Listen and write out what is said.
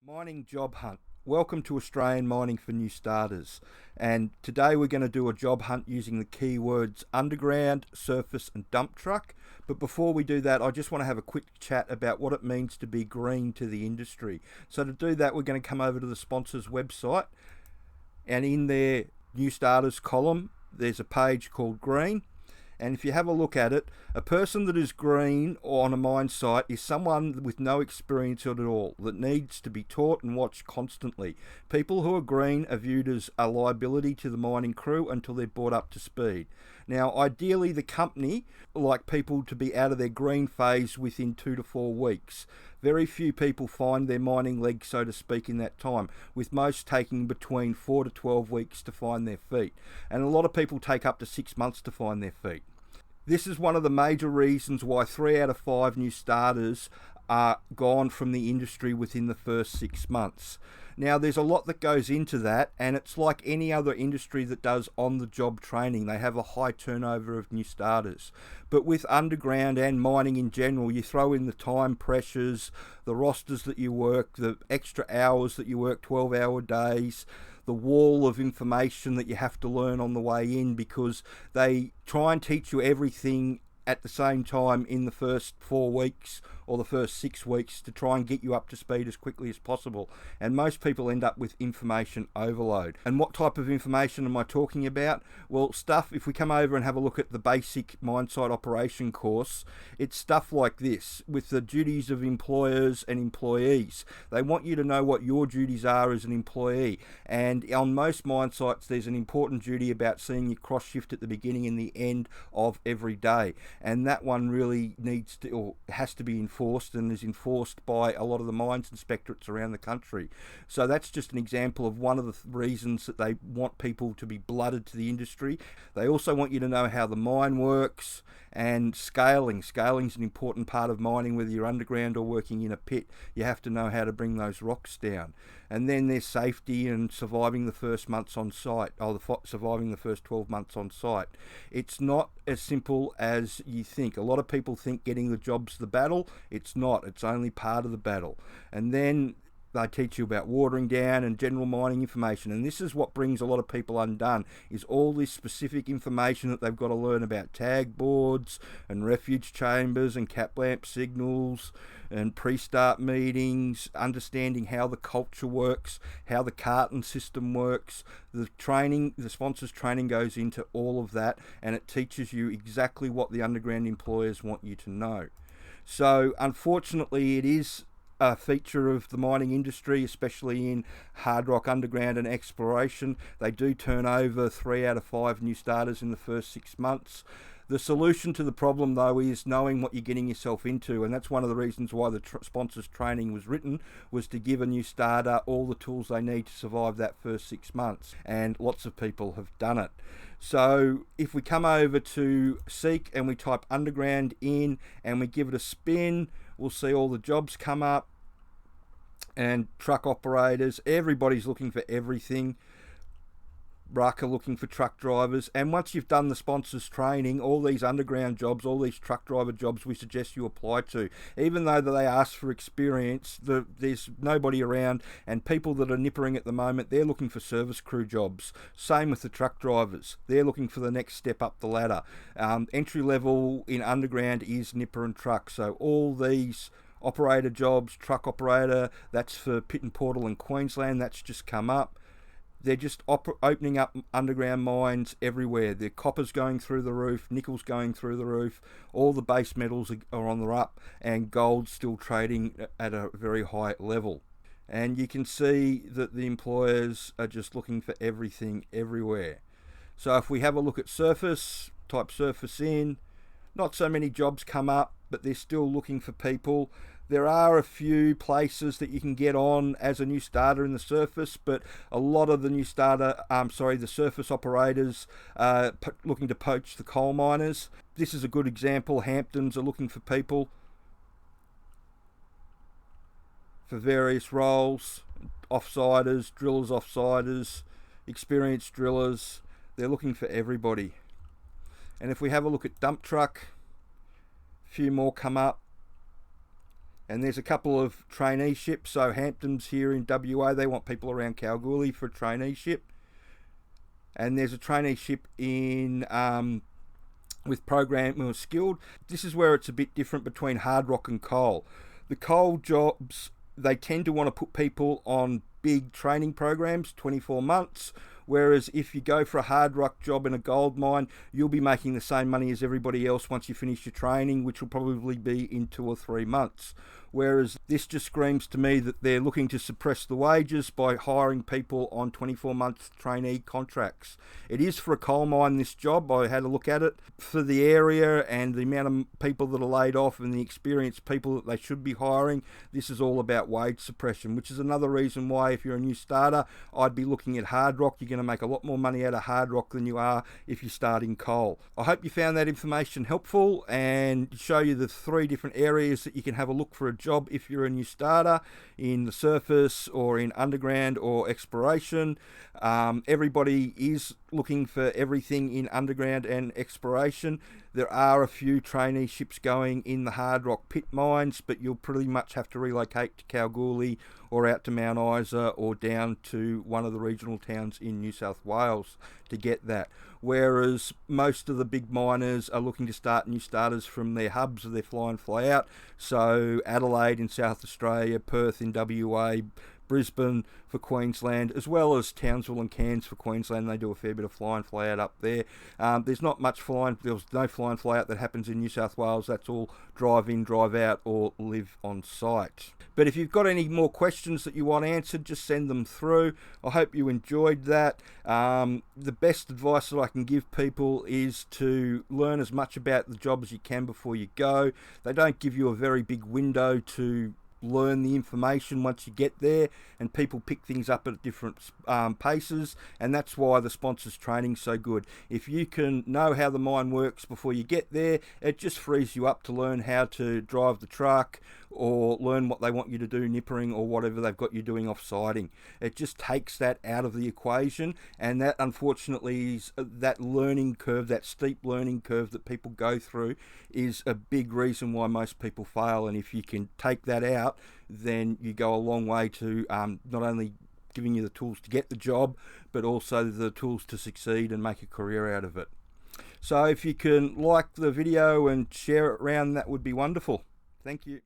Mining Job Hunt. Welcome to Australian Mining for New Starters. And today we're going to do a job hunt using the keywords underground, surface and dump truck. But before we do that, I just want to have a quick chat about what it means to be green to the industry. So to do that, we're going to come over to the sponsor's website, and in their New Starters column, there's a page called Green. And if you have a look at it, a person that is green on a mine site is someone with no experience at all, that needs to be taught and watched constantly. People who are green are viewed as a liability to the mining crew until they're brought up to speed. Now, ideally, the company like people to be out of their green phase within 2 to 4 weeks. Very few people find their mining leg, so to speak, in that time, with most taking between 4 to 12 weeks to find their feet. And a lot of people take up to 6 months to find their feet. This is one of the major reasons why 3 out of 5 new starters are gone from the industry within the first 6 months. Now, there's a lot that goes into that, and it's like any other industry that does on-the-job training. They have a high turnover of new starters. But with underground and mining in general, you throw in the time pressures, the rosters that you work, the extra hours that you work, 12-hour days, the wall of information that you have to learn on the way in, because they try and teach you everything at the same time in the first 4 weeks or the first 6 weeks to try and get you up to speed as quickly as possible. And most people end up with information overload. And what type of information am I talking about? Well, stuff, if we come over and have a look at the basic mine site operation course, it's stuff like this, with the duties of employers and employees. They want you to know what your duties are as an employee. And on most mine sites, there's an important duty about seeing you cross shift at the beginning and the end of every day. And that one really needs to, or has to be enforced, and is enforced by a lot of the mines inspectorates around the country. So that's just an example of one of the reasons that they want people to be blooded to the industry. They also want you to know how the mine works, and scaling. Scaling's an important part of mining, whether you're underground or working in a pit. You have to know how to bring those rocks down. And then there's safety and surviving the first months on site, or surviving the first 12 months on site. It's not as simple as you think. A lot of people think getting the job's the battle. It's not. It's only part of the battle. And then they teach you about watering down and general mining information. And this is what brings a lot of people undone, is all this specific information that they've got to learn about tag boards and refuge chambers and cap lamp signals and pre-start meetings, understanding how the culture works, how the carton system works. The training, the sponsors training goes into all of that, and it teaches you exactly what the underground employers want you to know. So unfortunately, it is a feature of the mining industry, especially in hard rock, underground and exploration. They do turn over 3 out of 5 new starters in the first 6 months. The solution to the problem, though, is knowing what you're getting yourself into, and that's one of the reasons why the sponsors training was written, was to give a new starter all the tools they need to survive that first 6 months, and lots of people have done it. So if we come over to Seek and we type underground in and we give it a spin, we'll see all the jobs come up, and truck operators, everybody's looking for everything. Ruck are looking for truck drivers, and once you've done the sponsors training, all these underground jobs, all these truck driver jobs, we suggest you apply to. Even though they ask for experience, there's nobody around, and people that are nippering at the moment, they're looking for service crew jobs. Same with the truck drivers, they're looking for the next step up the ladder. Entry level in underground is nipper and truck, so all these operator jobs, truck operator, that's for Pit and Portal in Queensland, that's just come up. They're just opening up underground mines everywhere. The copper's going through the roof, nickel's going through the roof, all the base metals are on the up, and gold's still trading at a very high level. And you can see that the employers are just looking for everything everywhere. So if we have a look at surface, type surface in, not so many jobs come up, but they're still looking for people. There are a few places that you can get on as a new starter in the surface, but a lot of the the surface operators looking to poach the coal miners. This is a good example. Hamptons are looking for people for various roles, offsiders, drillers, offsiders, experienced drillers. They're looking for everybody. And if we have a look at dump truck, a few more come up. And there's a couple of traineeships. So Hampton's here in WA, they want people around Kalgoorlie for a traineeship. And there's a traineeship in with program or skilled. This is where it's a bit different between Hardrock and coal. The coal jobs, they tend to want to put people on big training programs, 24 months. Whereas if you go for a hard rock job in a gold mine, you'll be making the same money as everybody else once you finish your training, which will probably be in 2 or 3 months. Whereas this just screams to me that they're looking to suppress the wages by hiring people on 24-month trainee contracts. It is for a coal mine, this job. I had a look at it. For the area and the amount of people that are laid off and the experienced people that they should be hiring, this is all about wage suppression, which is another reason why if you're a new starter, I'd be looking at hard rock. You're going to make a lot more money out of hard rock than you are if you start in coal. I hope you found that information helpful and show you the 3 different areas that you can have a look for a job if you're a new starter in the surface or in underground or exploration. Everybody is looking for everything in underground and exploration. There are a few traineeships going in the hard rock pit mines, but you'll pretty much have to relocate to Kalgoorlie or out to Mount Isa or down to one of the regional towns in New South Wales to get that. Whereas most of the big miners are looking to start new starters from their hubs of their fly and fly out. So Adelaide in South Australia, Perth in WA, Brisbane for Queensland, as well as Townsville and Cairns for Queensland. They do a fair bit of fly and fly out up there. There's no fly and fly out that happens in New South Wales. That's all drive in, drive out, or live on site. But if you've got any more questions that you want answered, just send them through. I hope you enjoyed that. The best advice that I can give people is to learn as much about the job as you can before you go. They don't give you a very big window to learn the information once you get there, and people pick things up at different paces, and that's why the sponsors training's so good. If you can know how the mine works before you get there, it just frees you up to learn how to drive the truck or learn what they want you to do nippering or whatever they've got you doing off-siting. It just takes that out of the equation, and that unfortunately is that learning curve, that steep learning curve that people go through is a big reason why most people fail. And if you can take that out, then you go a long way to not only giving you the tools to get the job, but also the tools to succeed and make a career out of it. So if you can like the video and share it around, that would be wonderful. Thank you.